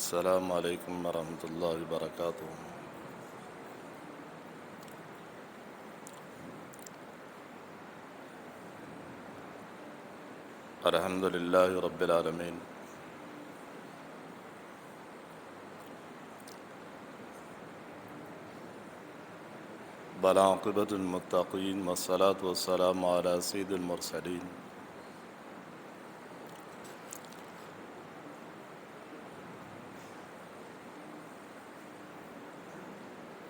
السلام علیکم ورحمۃ اللہ وبرکاتہ۔ الحمد للہ رب العالمین، بالعاقبۃ المتقین، والصلاۃ والسلام علی سید المرسلین۔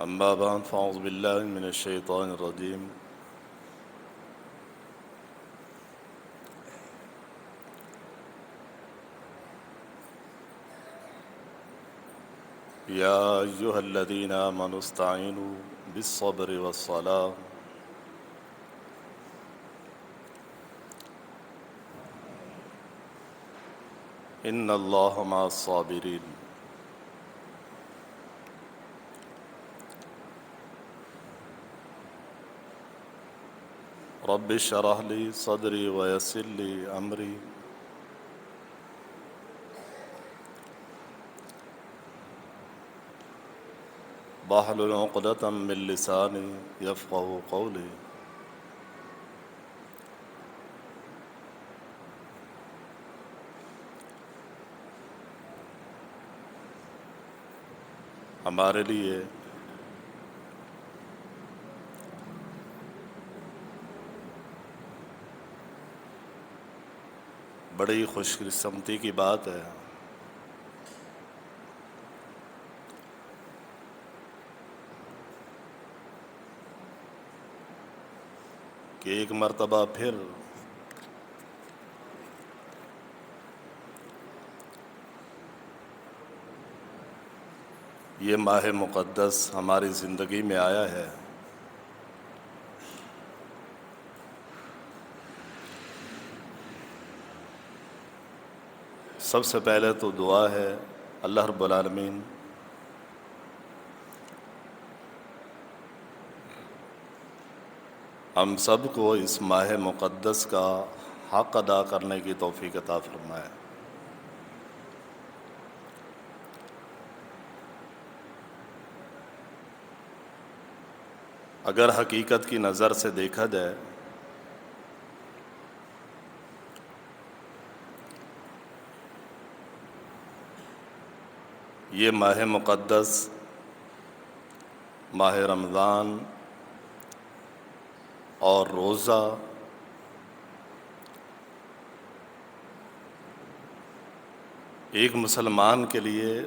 اما بعد فاعوذ باللہ من الشیطان الرجیم۔ یا ایھا الذین آمنوا استعینوا بالصبر والصلاۃ ان اللہ مع الصابرین۔ رب اشرح لی صدری ویسر لی امری واحلل عقدۃ من لسانی یفقہوا قولی۔ ہمارے لیے بڑی خوش قسمتی کی بات ہے کہ ایک مرتبہ پھر یہ ماہ مقدس ہماری زندگی میں آیا ہے۔ سب سے پہلے تو دعا ہے اللہ رب العالمین ہم سب کو اس ماہ مقدس کا حق ادا کرنے کی توفیق عطا فرمائے۔ اگر حقیقت کی نظر سے دیکھا جائے یہ ماہ مقدس، ماہ رمضان اور روزہ ایک مسلمان کے لیے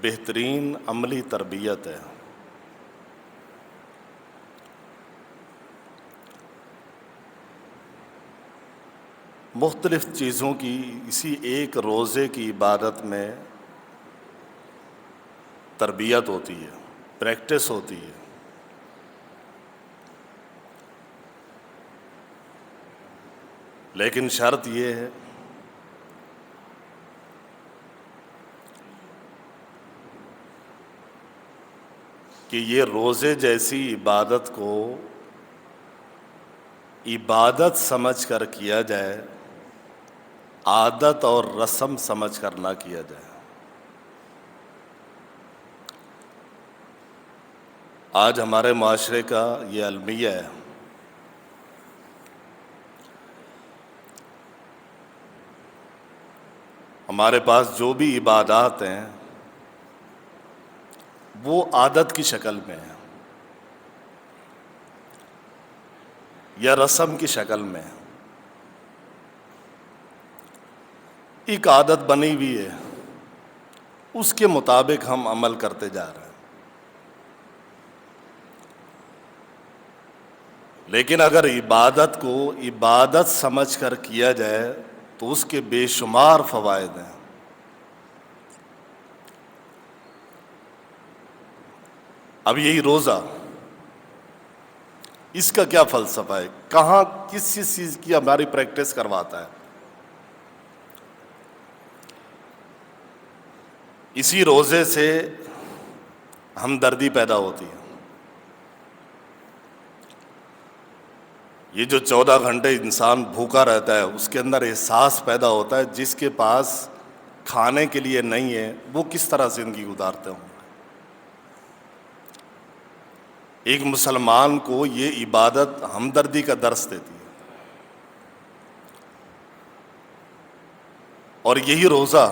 بہترین عملی تربیت ہے۔ مختلف چیزوں کی اسی ایک روزے کی عبادت میں تربیت ہوتی ہے، پریکٹس ہوتی ہے۔ لیکن شرط یہ ہے کہ یہ روزے جیسی عبادت کو عبادت سمجھ کر کیا جائے، عادت اور رسم سمجھ کر نہ کیا جائے۔ آج ہمارے معاشرے کا یہ المیہ ہے۔ ہمارے پاس جو بھی عبادات ہیں وہ عادت کی شکل میں ہیں یا رسم کی شکل میں ہے۔ ایک عادت بنی ہوئی ہے، اس کے مطابق ہم عمل کرتے جا رہے ہیں۔ لیکن اگر عبادت کو عبادت سمجھ کر کیا جائے تو اس کے بے شمار فوائد ہیں۔ اب یہی روزہ، اس کا کیا فلسفہ ہے؟ کہاں کس چیز کی ہماری پریکٹس کرواتا ہے؟ اسی روزے سے ہمدردی پیدا ہوتی ہے۔ یہ جو 14 گھنٹے انسان بھوکا رہتا ہے اس کے اندر احساس پیدا ہوتا ہے، جس کے پاس کھانے کے لیے نہیں ہے، وہ کس طرح زندگی گزارتے ہوں؟ ایک مسلمان کو یہ عبادت ہمدردی کا درس دیتی ہے، اور یہی روزہ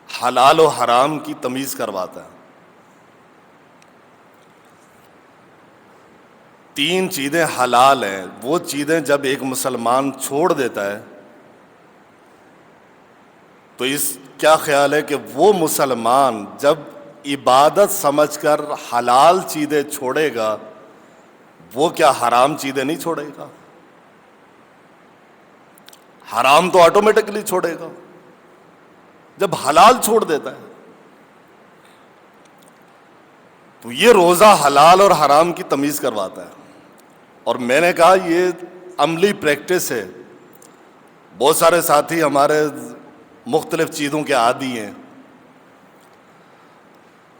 حلال و حرام کی تمیز کرواتا ہے۔ 3 چیزیں حلال ہیں، وہ چیزیں جب ایک مسلمان چھوڑ دیتا ہے تو کیا خیال ہے کہ وہ مسلمان جب عبادت سمجھ کر حلال چیزیں چھوڑے گا، وہ کیا حرام چیزیں نہیں چھوڑے گا؟ حرام تو آٹومیٹکلی چھوڑے گا جب حلال چھوڑ دیتا ہے۔ تو یہ روزہ حلال اور حرام کی تمیز کرواتا ہے، اور میں نے کہا یہ عملی پریکٹس ہے۔ بہت سارے ساتھی ہمارے مختلف چیزوں کے عادی ہیں،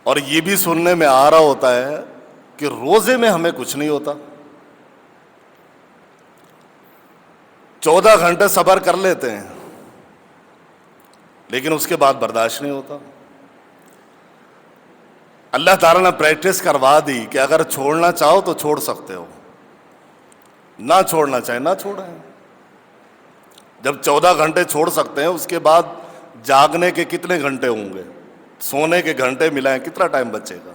اور یہ بھی سننے میں آ رہا ہوتا ہے کہ روزے میں ہمیں کچھ نہیں ہوتا، 14 گھنٹے صبر کر لیتے ہیں لیکن اس کے بعد برداشت نہیں ہوتا۔ اللہ تعالیٰ نے پریکٹس کروا دی کہ اگر چھوڑنا چاہو تو چھوڑ سکتے ہو، نہ چھوڑنا چاہے نہ چھوڑیں۔ جب 14 گھنٹے چھوڑ سکتے ہیں، اس کے بعد جاگنے کے کتنے گھنٹے ہوں گے، سونے کے گھنٹے ملائیں کتنا ٹائم بچے گا؟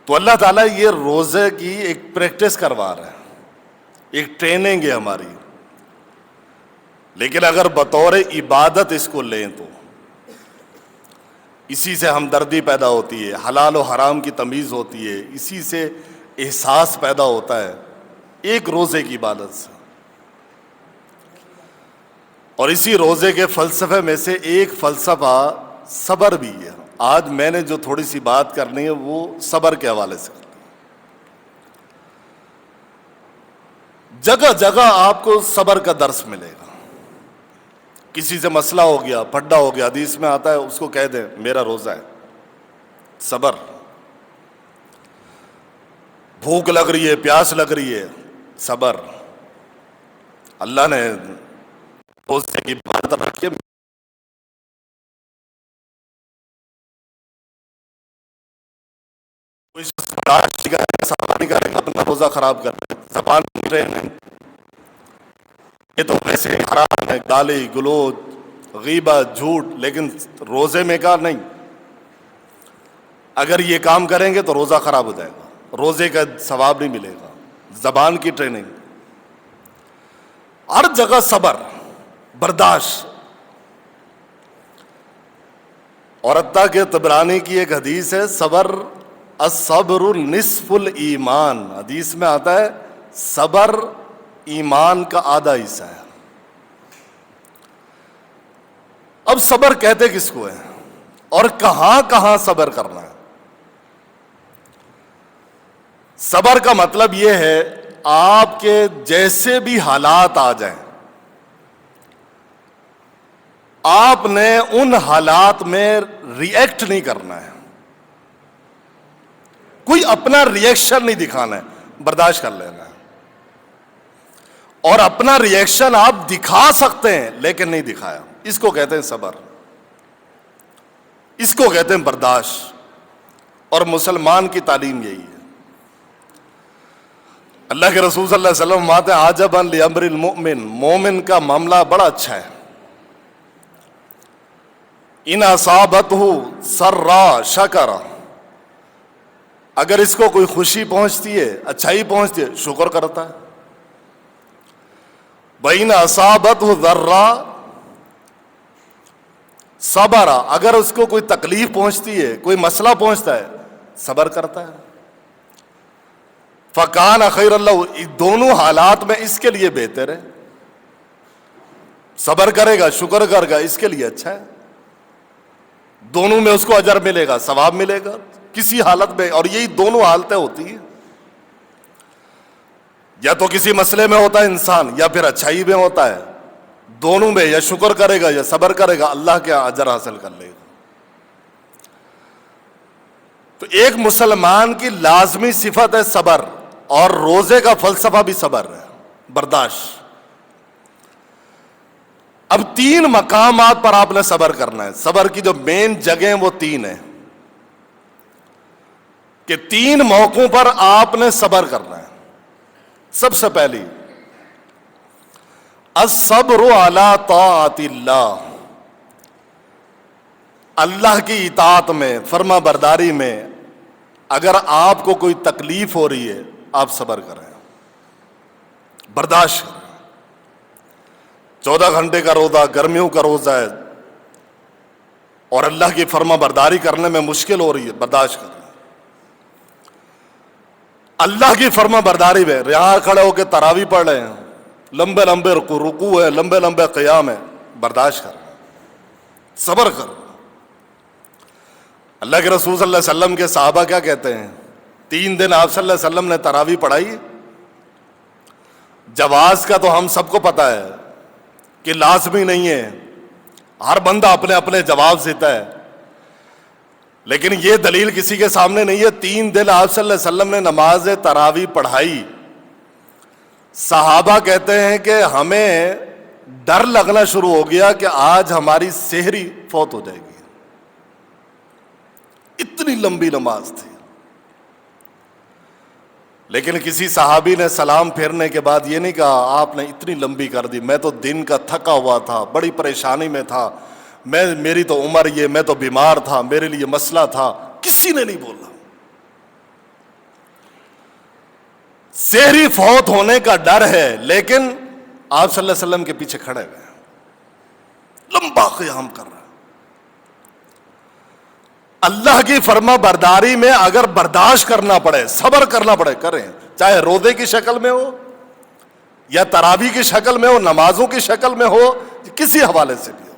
تو اللہ تعالیٰ یہ روزے کی ایک پریکٹس کروا رہا ہے، ایک ٹریننگ ہے ہماری، لیکن اگر بطور عبادت اس کو لیں تو اسی سے ہمدردی پیدا ہوتی ہے، حلال و حرام کی تمیز ہوتی ہے، اسی سے احساس پیدا ہوتا ہے ایک روزے کی عبادت سے۔ اور اسی روزے کے فلسفے میں سے ایک فلسفہ صبر بھی ہے۔ آج میں نے جو تھوڑی سی بات کرنی ہے وہ صبر کے حوالے سے کرنی ہے۔ جگہ جگہ آپ کو صبر کا درس ملے گا۔ کسی سے مسئلہ ہو گیا، پھڈا ہو گیا، حدیث میں آتا ہے اس کو کہہ دیں میرا روزہ ہے، صبر۔ بھوک لگ رہی ہے، پیاس لگ رہی ہے، صبر۔ اللہ نے روزے کی بات رکھی، اپنا روزہ خراب کر رہے، زبان نہیں رہے، یہ تو ویسے حرام ہے، گالی گلوچ غیبت جھوٹ، لیکن روزے میں کا نہیں، اگر یہ کام کریں گے تو روزہ خراب ہو جائے گا، روزے کا ثواب نہیں ملے گا۔ زبان کی ٹریننگ، ہر جگہ صبر، برداشت۔ اور حتیٰ کہ طبرانی کی ایک حدیث ہے، صبر الصبر نصف الایمان، حدیث میں آتا ہے صبر ایمان کا آدھا حصہ ہے۔ اب صبر کہتے کس کو ہے اور کہاں کہاں صبر کرنا ہے؟ صبر کا مطلب یہ ہے آپ کے جیسے بھی حالات آ جائیں، آپ نے ان حالات میں ری ایکٹ نہیں کرنا ہے، کوئی اپنا ری ایکشن نہیں دکھانا ہے، برداشت کر لینا ہے۔ اور اپنا ری ایکشن آپ دکھا سکتے ہیں لیکن نہیں دکھایا، اس کو کہتے ہیں صبر، اس کو کہتے ہیں برداشت۔ اور مسلمان کی تعلیم یہی ہے۔ اللہ کے رسول صلی اللہ علیہ وسلم فرماتے ہیں عجبا لامر المؤمن، مومن کا معاملہ بڑا اچھا ہے، ان اصابتہ سرا شکر، اگر اس کو کوئی خوشی پہنچتی ہے، اچھائی پہنچتی ہے، شکر کرتا ہے۔ بین اصابتہ ضرا صبر، اگر اس کو کوئی تکلیف پہنچتی ہے، کوئی مسئلہ پہنچتا ہے، صبر کرتا ہے۔ فکان خیر اللہ، دونوں حالات میں اس کے لیے بہتر ہے، صبر کرے گا، شکر کرے گا، اس کے لیے اچھا ہے، دونوں میں اس کو اجر ملے گا، ثواب ملے گا کسی حالت میں۔ اور یہی دونوں حالتیں ہوتی ہیں، یا تو کسی مسئلے میں ہوتا ہے انسان، یا پھر اچھائی میں ہوتا ہے، دونوں میں یا شکر کرے گا یا صبر کرے گا، اللہ کے اجر حاصل کر لے گا۔ تو ایک مسلمان کی لازمی صفت ہے صبر، اور روزے کا فلسفہ بھی صبر ہے، برداشت۔ اب 3 مقامات پر آپ نے صبر کرنا ہے. صبر کی جو مین جگہیں وہ 3 ہیں کہ 3 موقعوں پر آپ نے صبر کرنا ہے. سب سے پہلی الصبر علی طاعت اللہ، اللہ کی اطاعت میں، فرما برداری میں اگر آپ کو کوئی تکلیف ہو رہی ہے آپ صبر کریں، برداشت کریں. 14 گھنٹے کا روزہ، گرمیوں کا روزہ ہے اور اللہ کی فرما برداری کرنے میں مشکل ہو رہی ہے، برداشت کریں. اللہ کی فرما برداری میں یہاں کھڑے ہو کے تراویح پڑھ رہے ہیں، لمبے لمبے رکوع ہے، لمبے لمبے قیام ہے، برداشت کریں، صبر کریں. اللہ کے رسول صلی اللہ علیہ وسلم کے صحابہ کیا کہتے ہیں؟ 3 دن آپ صلی اللہ علیہ وسلم نے تراویح پڑھائی. جواز کا تو ہم سب کو پتہ ہے کہ لازمی نہیں ہے، ہر بندہ اپنے اپنے جواب دیتا ہے، لیکن یہ دلیل کسی کے سامنے نہیں ہے. 3 دن آپ صلی اللہ علیہ وسلم نے نماز تراویح پڑھائی. صحابہ کہتے ہیں کہ ہمیں ڈر لگنا شروع ہو گیا کہ آج ہماری سحری فوت ہو جائے گی، اتنی لمبی نماز تھی. لیکن کسی صحابی نے سلام پھیرنے کے بعد یہ نہیں کہا آپ نے اتنی لمبی کر دی، میں تو دن کا تھکا ہوا تھا، بڑی پریشانی میں تھا، میری تو عمر یہ، میں تو بیمار تھا، میرے لیے مسئلہ تھا. کسی نے نہیں بولا. سحری فوت ہونے کا ڈر ہے لیکن آپ صلی اللہ علیہ وسلم کے پیچھے کھڑے ہوئے ہیں، لمبا قیام کر رہے ہیں. اللہ کی فرما برداری میں اگر برداشت کرنا پڑے، صبر کرنا پڑے، کریں، چاہے روزے کی شکل میں ہو یا تراویح کی شکل میں ہو، نمازوں کی شکل میں ہو، کسی حوالے سے بھی ہو،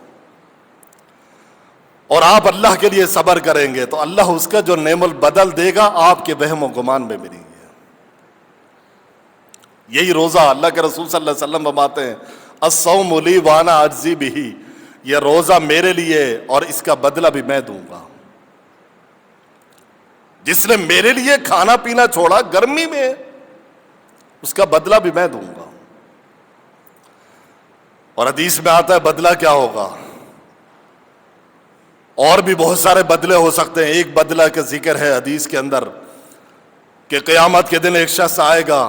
اور آپ اللہ کے لیے صبر کریں گے تو اللہ اس کا جو نعم البدل دے گا آپ کے وہم و گمان میں ملیں گے. یہی روزہ اللہ کے رسول صلی اللہ علیہ وسلم فرماتے ہیں الصوم لی وانا اجزی بہ، یہ روزہ میرے لیے اور اس کا بدلہ بھی میں دوں گا. جس نے میرے لیے کھانا پینا چھوڑا گرمی میں، اس کا بدلہ بھی میں دوں گا. اور حدیث میں آتا ہے بدلہ کیا ہوگا، اور بھی بہت سارے بدلے ہو سکتے ہیں. ایک بدلہ کا ذکر ہے حدیث کے اندر کہ قیامت کے دن ایک شخص آئے گا،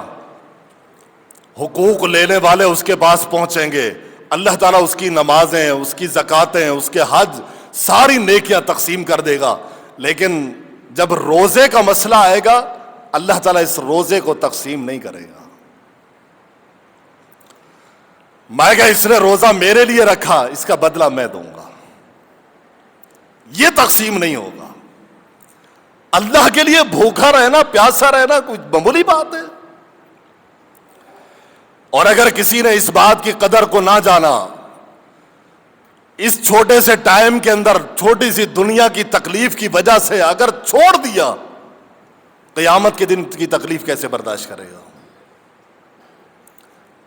حقوق لینے والے اس کے پاس پہنچیں گے، اللہ تعالیٰ اس کی نمازیں، اس کی زکاتیں، اس کے حج، ساری نیکیاں تقسیم کر دے گا. لیکن جب روزے کا مسئلہ آئے گا اللہ تعالیٰ اس روزے کو تقسیم نہیں کرے گا. میں کہا اس نے روزہ میرے لیے رکھا، اس کا بدلہ میں دوں گا، یہ تقسیم نہیں ہوگا. اللہ کے لیے بھوکا رہنا، پیاسا رہنا کوئی معمولی بات ہے. اور اگر کسی نے اس بات کی قدر کو نہ جانا، اس چھوٹے سے ٹائم کے اندر چھوٹی سی دنیا کی تکلیف کی وجہ سے اگر چھوڑ دیا، قیامت کے دن کی تکلیف کیسے برداشت کرے گا؟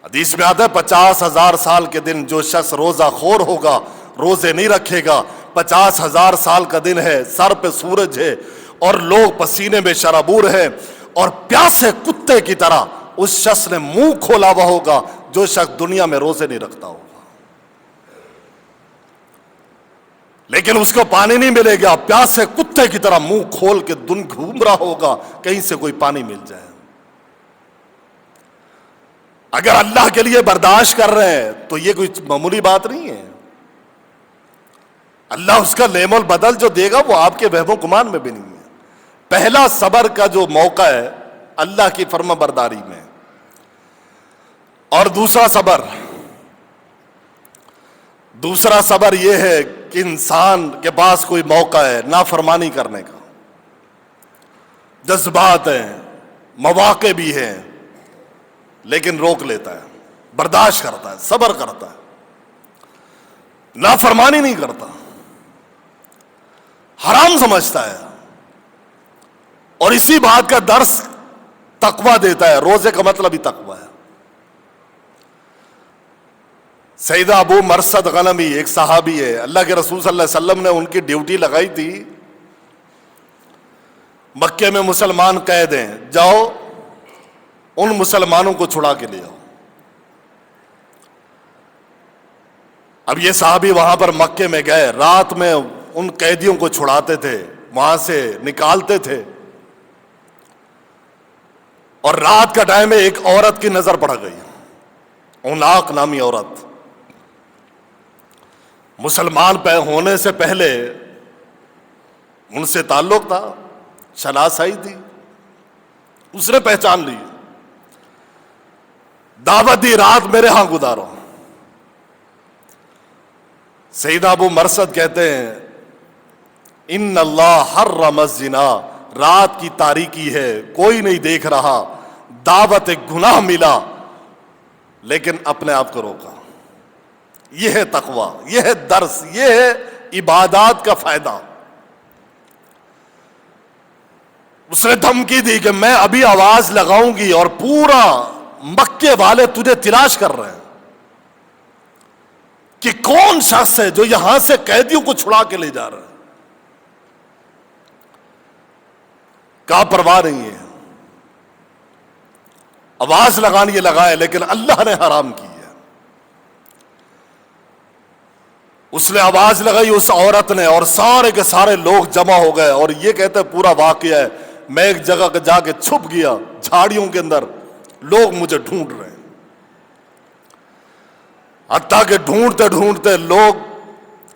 حدیث میں آتا ہے 50,000 سال کے دن جو شخص روزہ خور ہوگا، روزے نہیں رکھے گا، 50,000 سال کا دن ہے، سر پہ سورج ہے اور لوگ پسینے میں شرابور ہیں اور پیاسے کتے کی طرح اس شخص نے منہ کھولا ہوا ہوگا جو شخص دنیا میں روزے نہیں رکھتا ہوگا، لیکن اس کو پانی نہیں ملے گا، پیاسے کتے کی طرح منہ کھول کے دن گھوم رہا ہوگا کہیں سے کوئی پانی مل جائے. اگر اللہ کے لیے برداشت کر رہے ہیں تو یہ کوئی معمولی بات نہیں ہے. اللہ اس کا نعم البدل جو دے گا وہ آپ کے وہم و گمان میں بھی نہیں ہے. پہلا صبر کا جو موقع ہے اللہ کی فرما برداری میں، اور دوسرا صبر یہ ہے کہ انسان کے پاس کوئی موقع ہے نافرمانی کرنے کا، جذبات ہیں، مواقع بھی ہیں، لیکن روک لیتا ہے، برداشت کرتا ہے، صبر کرتا ہے، نافرمانی نہیں کرتا، حرام سمجھتا ہے. اور اسی بات کا درس تقویٰ دیتا ہے. روزے کا مطلب ہی تقویٰ ہے. سیدہ ابو مرثد غنمی ایک صحابی ہے، اللہ کے رسول صلی اللہ علیہ وسلم نے ان کی ڈیوٹی لگائی تھی، مکے میں مسلمان قید ہیں، جاؤ ان مسلمانوں کو چھڑا کے لے آؤ. اب یہ صحابی وہاں پر مکے میں گئے، رات میں ان قیدیوں کو چھڑاتے تھے، وہاں سے نکالتے تھے، اور رات کا ٹائم میں ایک عورت کی نظر پڑ گئی، عناق نامی عورت، مسلمان ہونے سے پہلے ان سے تعلق تھا، شناسائی تھی، اس نے پہچان لی، دعوت دی، رات میرے ہاں گزارو۔ سیدنا ابو مرثد کہتے ہیں ان اللہ حرم الزنا، رات کی تاریکی ہے، کوئی نہیں دیکھ رہا، دعوت گناہ ملا لیکن اپنے آپ کو روکا۔ یہ ہے تقوی، یہ ہے درس، یہ ہے عبادات کا فائدہ۔ اس نے دھمکی دی کہ میں ابھی آواز لگاؤں گی اور پورا مکے والے تجھے تلاش کر رہے ہیں کہ کون شخص ہے جو یہاں سے قیدیوں کو چھڑا کے لے جا رہا ہے۔ کہا پرواہ نہیں ہے، آواز لگانی لگائے، لیکن اللہ نے حرام کی ہے۔ اس نے آواز لگائی اس عورت نے، اور سارے کے سارے لوگ جمع ہو گئے، اور یہ کہتے ہیں پورا واقعہ ہے، میں ایک جگہ جا کے چھپ گیا جھاڑیوں کے اندر، لوگ مجھے ڈھونڈ رہے ہیں، حتیٰ کہ ڈھونڈتے ڈھونڈتے لوگ،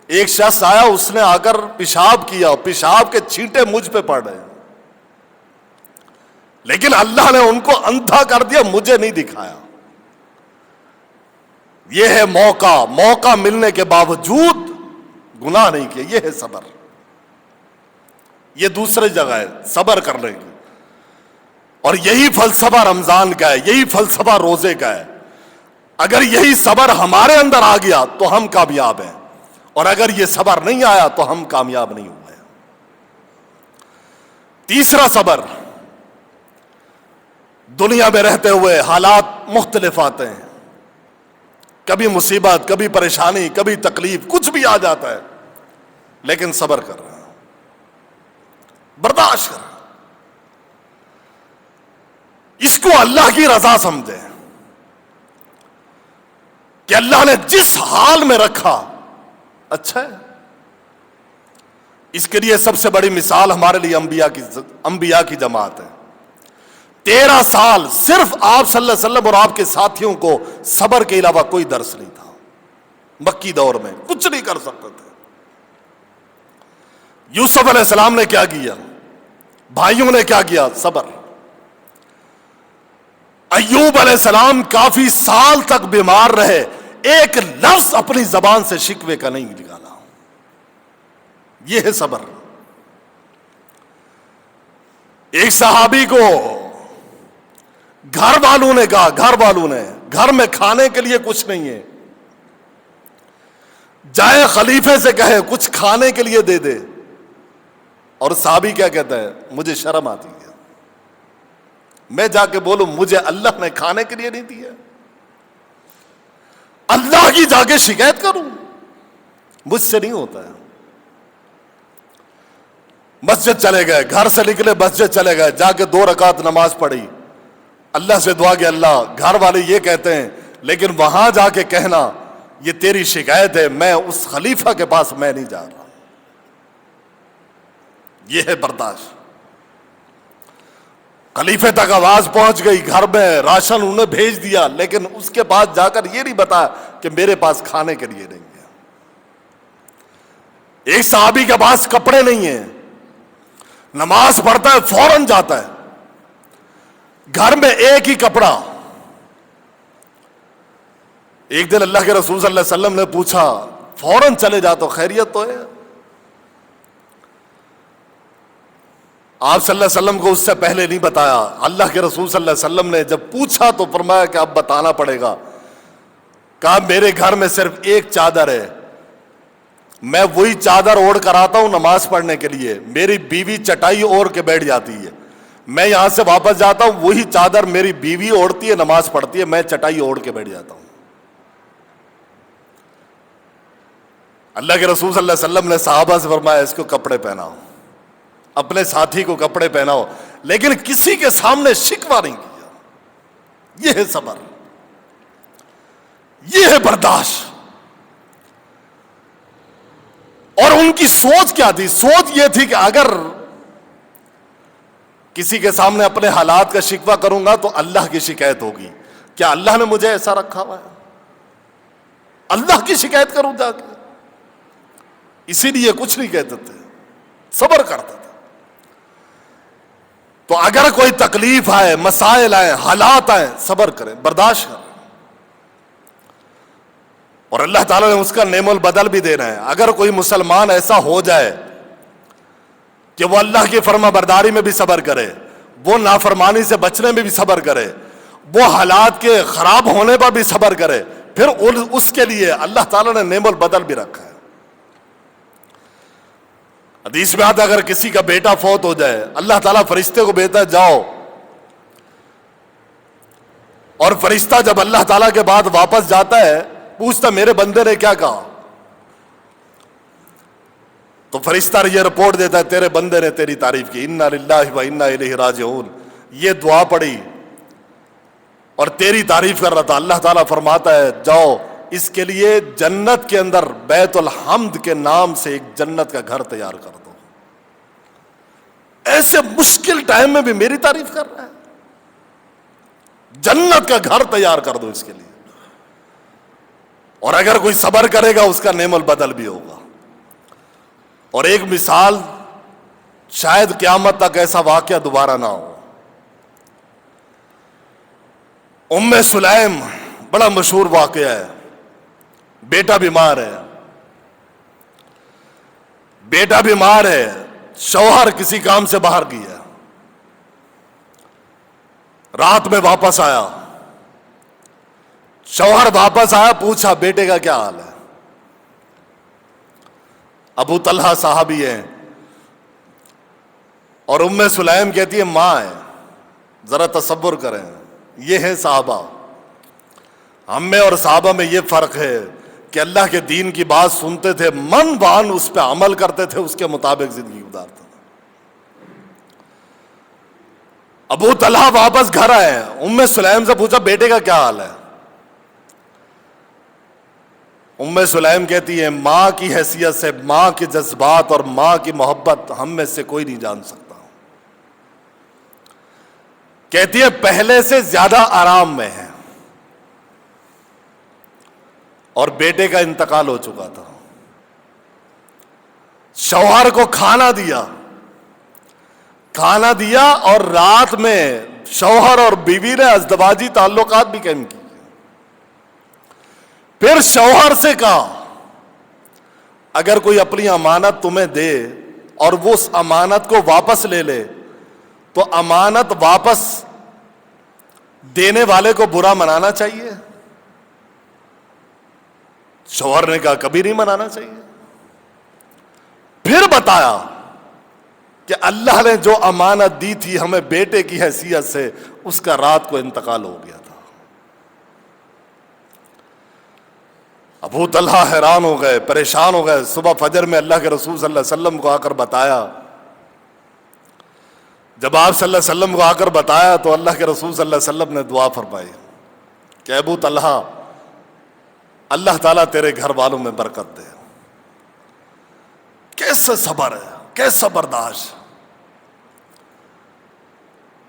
ایک شخص آیا، اس نے آ کر پیشاب کیا، پیشاب کے چھینٹے مجھ پہ پڑ رہے ہیں، لیکن اللہ نے ان کو اندھا کر دیا، مجھے نہیں دکھایا۔ یہ ہے موقع ملنے کے باوجود گناہ نہیں کیا، یہ ہے صبر۔ یہ دوسری جگہ ہے صبر کرنے کی، اور یہی فلسفہ رمضان کا ہے، یہی فلسفہ روزے کا ہے۔ اگر یہی صبر ہمارے اندر آ گیا تو ہم کامیاب ہیں، اور اگر یہ صبر نہیں آیا تو ہم کامیاب نہیں ہوئے۔ تیسرا صبر، دنیا میں رہتے ہوئے حالات مختلف آتے ہیں، کبھی مصیبت، کبھی پریشانی، کبھی تکلیف، کچھ بھی آ جاتا ہے، لیکن صبر کر رہا ہے، برداشت کر رہا ہے، اس کو اللہ کی رضا سمجھے کہ اللہ نے جس حال میں رکھا اچھا ہے۔ اس کے لیے سب سے بڑی مثال ہمارے لیے انبیاء کی جماعت ہے۔ 13 سال صرف آپ صلی اللہ علیہ وسلم اور آپ کے ساتھیوں کو صبر کے علاوہ کوئی درس نہیں تھا، مکی دور میں کچھ نہیں کر سکتے تھے۔ یوسف علیہ السلام نے کیا کیا، بھائیوں نے کیا کیا، صبر۔ ایوب علیہ السلام کافی سال تک بیمار رہے، ایک لفظ اپنی زبان سے شکوے کا نہیں نکالا، یہ ہے صبر۔ ایک صحابی کو گھر والوں نے کہا، گھر میں کھانے کے لیے کچھ نہیں ہے، جائے خلیفے سے کہے کچھ کھانے کے لیے دے دے، اور صحابی کیا کہتا ہے، مجھے شرم آتی ہے، میں جا کے بولوں مجھے اللہ نے کھانے کے لیے نہیں دیا، اللہ کی جا کے شکایت کروں، مجھ سے نہیں ہوتا ہے۔ مسجد چلے گئے، گھر سے نکلے مسجد چلے گئے، جا کے 2 رکعت نماز پڑھی، اللہ سے دعا کہ اللہ، گھر والے یہ کہتے ہیں لیکن وہاں جا کے کہنا یہ تیری شکایت ہے، میں اس خلیفہ کے پاس میں نہیں جا رہا، یہ ہے برداشت۔ خلیفے تک آواز پہنچ گئی، گھر میں راشن انہیں بھیج دیا، لیکن اس کے پاس جا کر یہ نہیں بتایا کہ میرے پاس کھانے کے لیے نہیں ہے۔ ایک صحابی کے پاس کپڑے نہیں ہیں، نماز پڑھتا ہے فوراً جاتا ہے، گھر میں ایک ہی کپڑا۔ ایک دن اللہ کے رسول صلی اللہ علیہ وسلم نے پوچھا، فوراً چلے جاتا، خیریت تو ہے؟ آپ صلی اللہ علیہ وسلم کو اس سے پہلے نہیں بتایا۔ اللہ کے رسول صلی اللہ علیہ وسلم نے جب پوچھا تو فرمایا کہ اب بتانا پڑے گا۔ کہا میرے گھر میں صرف ایک چادر ہے، میں وہی چادر اوڑھ کر آتا ہوں نماز پڑھنے کے لیے، میری بیوی چٹائی اوڑھ کے بیٹھ جاتی ہے، میں یہاں سے واپس جاتا ہوں، وہی چادر میری بیوی اوڑھتی ہے، نماز پڑھتی ہے، میں چٹائی اوڑھ کے بیٹھ جاتا ہوں۔ اللہ کے رسول صلی اللہ علیہ وسلم نے صحابہ سے فرمایا اس کو کپڑے پہناؤ، اپنے ساتھی کو کپڑے پہناؤ، لیکن کسی کے سامنے شکوہ نہیں کیا۔ یہ ہے صبر، یہ ہے برداشت۔ کی سوچ کیا تھی؟ سوچ یہ تھی کہ اگر کسی کے سامنے اپنے حالات کا شکوہ کروں گا تو اللہ کی شکایت ہوگی. کیا اللہ نے مجھے ایسا رکھا ہوا ہے؟ اللہ کی شکایت کروں جا کے؟ اسی لیے کچھ نہیں کہتے تھے, صبر کرتے تھے. تو اگر کوئی تکلیف آئے, مسائل آئے, حالات آئے, صبر کریں, برداشت کریں, اور اللہ تعالیٰ نے اس کا نعم البدل بھی دینا ہے. اگر کوئی مسلمان ایسا ہو جائے کہ وہ اللہ کی فرما برداری میں بھی صبر کرے, وہ نافرمانی سے بچنے میں بھی صبر کرے, وہ حالات کے خراب ہونے پر بھی صبر کرے, پھر اس کے لیے اللہ تعالیٰ نے نعم البدل بھی رکھا ہے. حدیث میں آتا ہے اگر کسی کا بیٹا فوت ہو جائے, اللہ تعالیٰ فرشتے کو بھیجتا ہے جاؤ, اور فرشتہ جب اللہ تعالیٰ کے بعد واپس جاتا ہے پوچھتا میرے بندے نے کیا کہا, تو فرشتہ یہ رپورٹ دیتا ہے تیرے بندے نے تیری تعریف کی, انا للہ و انا الیہ راجعون, یہ دعا پڑھی اور تیری تعریف کر رہا تھا. اللہ تعالیٰ فرماتا ہے جاؤ اس کے لیے جنت کے اندر بیت الحمد کے نام سے ایک جنت کا گھر تیار کر دو. ایسے مشکل ٹائم میں بھی میری تعریف کر رہا ہے, جنت کا گھر تیار کر دو اس کے لیے. اور اگر کوئی صبر کرے گا اس کا نعم البدل بھی ہوگا. اور ایک مثال, شاید قیامت تک ایسا واقعہ دوبارہ نہ ہو. ام سلیم بڑا مشہور واقعہ ہے. بیٹا بیمار ہے, بیٹا بیمار ہے, شوہر کسی کام سے باہر گیا, رات میں واپس آیا, شوہر واپس آیا, پوچھا بیٹے کا کیا حال ہے. ابو طلحہ صحابی ہیں اور ام سلیم کہتی ہے ماں ہے. ذرا تصور کریں, یہ ہیں صحابہ. ہم میں اور صحابہ میں یہ فرق ہے کہ اللہ کے دین کی بات سنتے تھے, من بان اس پہ عمل کرتے تھے, اس کے مطابق زندگی گزارتے تھے. ابو طلحہ واپس گھر آئے, ام سلیم سے پوچھا بیٹے کا کیا حال ہے. ام سلیم کہتی ہے ماں کی حیثیت سے, ماں کے جذبات اور ماں کی محبت ہم میں سے کوئی نہیں جان سکتا. کہتی ہے پہلے سے زیادہ آرام میں ہے, اور بیٹے کا انتقال ہو چکا تھا. شوہر کو کھانا دیا اور رات میں شوہر اور بیوی نے ازدواجی تعلقات بھی قائم کی. پھر شوہر سے کہا اگر کوئی اپنی امانت تمہیں دے اور وہ اس امانت کو واپس لے لے تو امانت واپس دینے والے کو برا منانا چاہیے. شوہر نے کہا کبھی نہیں منانا چاہیے. پھر بتایا کہ اللہ نے جو امانت دی تھی ہمیں بیٹے کی حیثیت سے, اس کا رات کو انتقال ہو گیا تھا. ابو طلحہ حیران ہو گئے, پریشان ہو گئے. صبح فجر میں اللہ کے رسول صلی اللہ علیہ وسلم کو آ کر بتایا. جب آپ صلی اللہ علیہ وسلم کو آ کر بتایا تو اللہ کے رسول صلی اللہ علیہ وسلم نے دعا فرمائی کہ ابو طلحہ اللہ تعالیٰ تیرے گھر والوں میں برکت دے. کیسے صبر ہے, کیسا برداشت.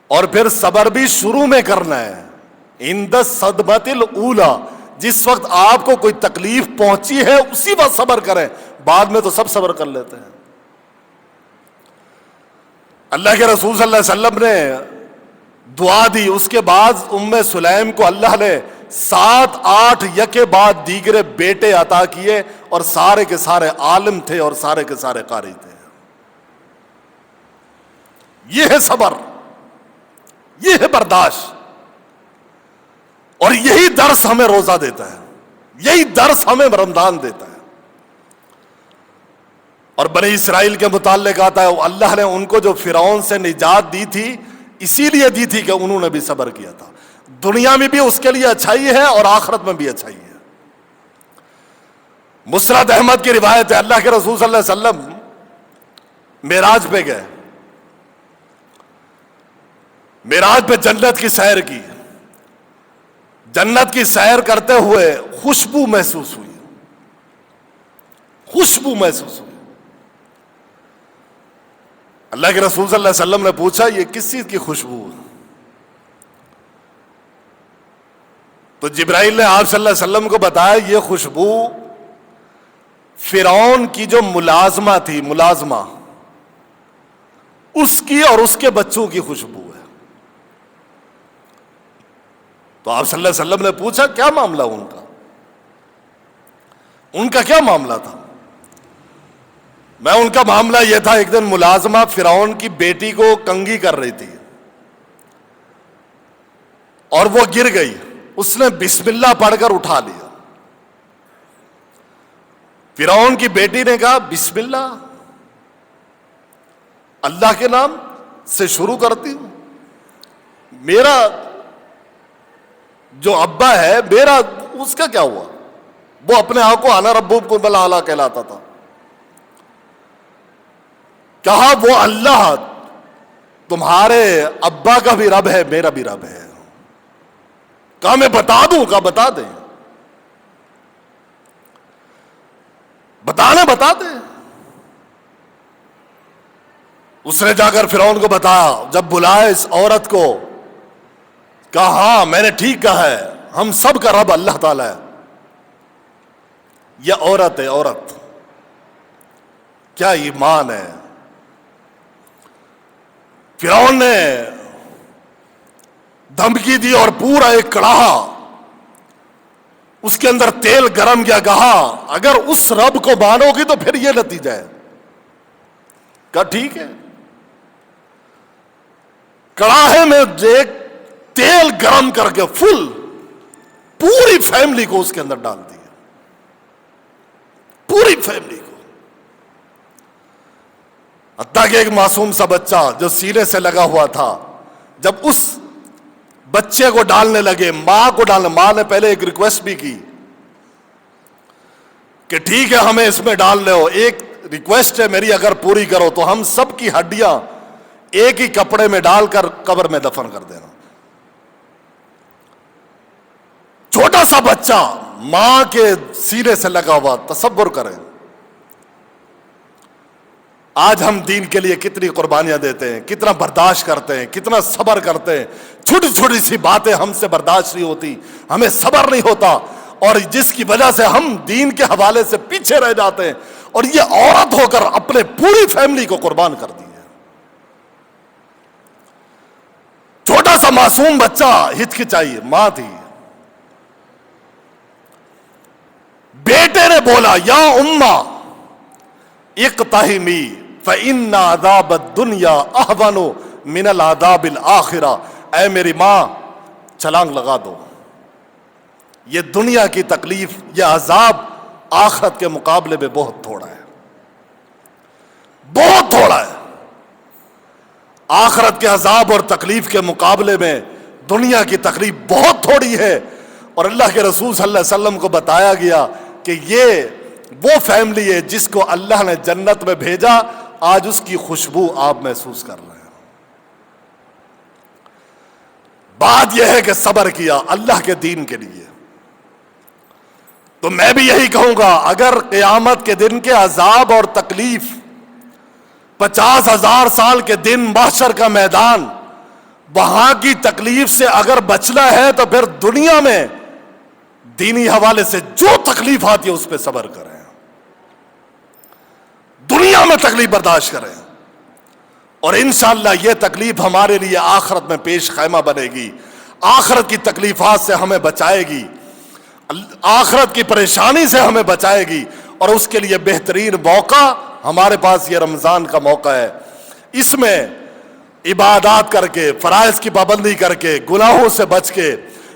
اور پھر صبر بھی شروع میں کرنا ہے, عند الصدمۃ الاولی, جس وقت آپ کو کوئی تکلیف پہنچی ہے اسی وقت صبر کریں. بعد میں تو سب صبر کر لیتے ہیں. اللہ کے رسول صلی اللہ علیہ وسلم نے دعا دی, اس کے بعد ام سلیم کو اللہ نے 7-8 یکے بعد دیگرے بیٹے عطا کیے, اور سارے کے سارے عالم تھے اور سارے کے سارے قاری تھے. یہ ہے صبر, یہ ہے برداشت. اور یہی درس ہمیں روزہ دیتا ہے, یہی درس ہمیں رمضان دیتا ہے. اور بنی اسرائیل کے متعلق آتا ہے اللہ نے ان کو جو فرعون سے نجات دی تھی اسی لیے دی تھی کہ انہوں نے بھی صبر کیا تھا. دنیا میں بھی اس کے لیے اچھائی ہے اور آخرت میں بھی اچھائی ہے. مسند احمد کی روایت ہے, اللہ کے رسول صلی اللہ علیہ وسلم معراج پہ گئے, معراج پہ جنت کی سیر کی. جنت کی سیر کرتے ہوئے خوشبو محسوس ہوئی, خوشبو محسوس ہوئی. اللہ کے رسول صلی اللہ علیہ وسلم نے پوچھا یہ کس چیز کی خوشبو ہے؟ تو جبرائیل نے آپ صلی اللہ علیہ وسلم کو بتایا یہ خوشبو فرعون کی جو ملازمہ تھی، ملازمہ، اس کی اور اس کے بچوں کی خوشبو ہے۔ تو آپ صلی اللہ علیہ وسلم نے پوچھا کیا معاملہ ان کا کیا معاملہ تھا؟ میں ان کا معاملہ یہ تھا، ایک دن ملازمہ فرعون کی بیٹی کو کنگھی کر رہی تھی اور وہ گر گئی، اس نے بسم اللہ پڑھ کر اٹھا لیا۔ فرعون کی بیٹی نے کہا بسم اللہ، اللہ کے نام سے شروع کرتی ہوں، میرا جو ابا ہے میرا، اس کا کیا ہوا؟ وہ اپنے آپ کو انا ربکم الاعلی کہلاتا تھا۔ کہا وہ اللہ تمہارے ابا کا بھی رب ہے، میرا بھی رب ہے۔ کہا میں بتا دوں؟ کہا بتا دیں، بتا دیں۔ اس نے جا کر فرعون کو بتایا، جب بلایا اس عورت کو، کہا ہاں میں نے ٹھیک کہا ہے، ہم سب کا رب اللہ تعالی ہے۔ یہ عورت ہے، عورت، کیا ایمان ہے! فرعون نے دھمکی دی اور پورا ایک کڑاہا اس کے اندر تیل گرم کیا، کہا اگر اس رب کو مانو گی تو پھر یہ نتیجہ ہے۔ کہا ٹھیک ہے۔ کڑاہے میں ایک تیل گرم کر کے فل پوری فیملی کو اس کے اندر ڈال دیا، پوری فیملی کو، حتیٰ کہ ایک معصوم سا بچہ جو سینے سے لگا ہوا تھا، جب اس بچے کو ڈالنے لگے، ماں کو ڈالنے، ماں نے پہلے ایک ریکویسٹ بھی کی کہ ٹھیک ہے ہمیں اس میں ڈال لو، ایک ریکویسٹ ہے میری، اگر پوری کرو تو ہم سب کی ہڈیاں ایک ہی کپڑے میں ڈال کر قبر میں دفن کر دینا۔ چھوٹا سا بچہ ماں کے سینے سے لگا ہوا، تصور کریں۔ آج ہم دین کے لیے کتنی قربانیاں دیتے ہیں، کتنا برداشت کرتے ہیں، کتنا صبر کرتے ہیں، چھوٹی چھوٹی سی باتیں ہم سے برداشت نہیں ہوتی، ہمیں صبر نہیں ہوتا، اور جس کی وجہ سے ہم دین کے حوالے سے پیچھے رہ جاتے ہیں۔ اور یہ عورت ہو کر اپنے پوری فیملی کو قربان کر دی ہے۔ چھوٹا سا معصوم بچہ ہچکچائی، ماں تھی، بیٹے نے بولا یا اماں اقتحمی فإن عذاب الدنیا اہون من العذاب الآخرہ، اے میری ماں چھلانگ لگا دو، یہ دنیا کی تکلیف، یہ عذاب آخرت کے مقابلے میں بہت تھوڑا ہے، بہت تھوڑا ہے۔ آخرت کے عذاب اور تکلیف کے مقابلے میں دنیا کی تکلیف بہت تھوڑی ہے۔ اور اللہ کے رسول صلی اللہ علیہ وسلم کو بتایا گیا کہ یہ وہ فیملی ہے جس کو اللہ نے جنت میں بھیجا، آج اس کی خوشبو آپ محسوس کر رہے ہیں۔ بات یہ ہے کہ صبر کیا اللہ کے دین کے لیے۔ تو میں بھی یہی کہوں گا، اگر قیامت کے دن کے عذاب اور تکلیف، 50,000 سال کے دن، محشر کا میدان، وہاں کی تکلیف سے اگر بچنا ہے تو پھر دنیا میں دینی حوالے سے جو تکلیف آتی ہے اس پہ صبر کریں، دنیا میں تکلیف برداشت کریں، اور انشاءاللہ یہ تکلیف ہمارے لیے آخرت میں پیش خیمہ بنے گی، آخرت کی تکلیفات سے ہمیں بچائے گی، آخرت کی پریشانی سے ہمیں بچائے گی۔ اور اس کے لیے بہترین موقع ہمارے پاس یہ رمضان کا موقع ہے۔ اس میں عبادات کر کے، فرائض کی پابندی کر کے، گناہوں سے بچ کے،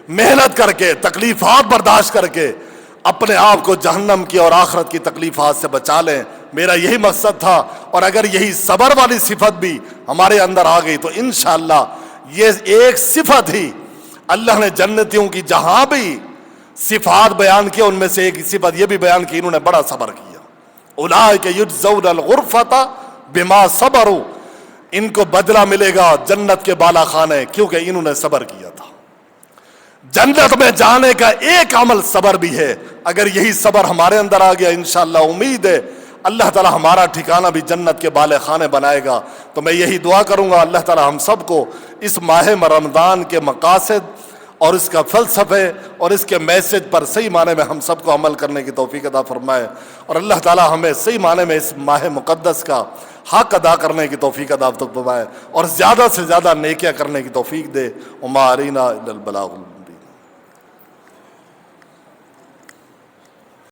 محنت کر کے، تکلیفات برداشت کر کے اپنے آپ کو جہنم کی اور آخرت کی تکلیفات سے بچا لیں۔ میرا یہی مقصد تھا، اور اگر یہی صبر والی صفت بھی ہمارے اندر آ گئی تو انشاءاللہ یہ ایک صفت ہی اللہ نے جنتیوں کی جہاں بھی صفات بیان کی ان میں سے ایک صفت یہ بھی بیان کی، انہوں نے بڑا صبر کیا۔ اولئک یجزون الغرفۃ بما صبروا، ان کو بدلہ ملے گا جنت کے بالا خانے، کیونکہ انہوں نے صبر کیا تھا۔ جنت میں جانے کا ایک عمل صبر بھی ہے، اگر یہی صبر ہمارے اندر آ گیا انشاءاللہ امید ہے اللہ تعالی ہمارا ٹھکانہ بھی جنت کے بالے خانے بنائے گا۔ تو میں یہی دعا کروں گا اللہ تعالی ہم سب کو اس ماہ رمضان کے مقاصد اور اس کا فلسفے اور اس کے میسج پر صحیح معنی میں ہم سب کو عمل کرنے کی توفیق عطا فرمائے، اور اللہ تعالی ہمیں صحیح معنی میں اس ماہ مقدس کا حق ادا کرنے کی توفیق عطا فرمائے، اور زیادہ سے زیادہ نیکیاں کرنے کی توفیق دے۔ وما علینا الا البلاغ۔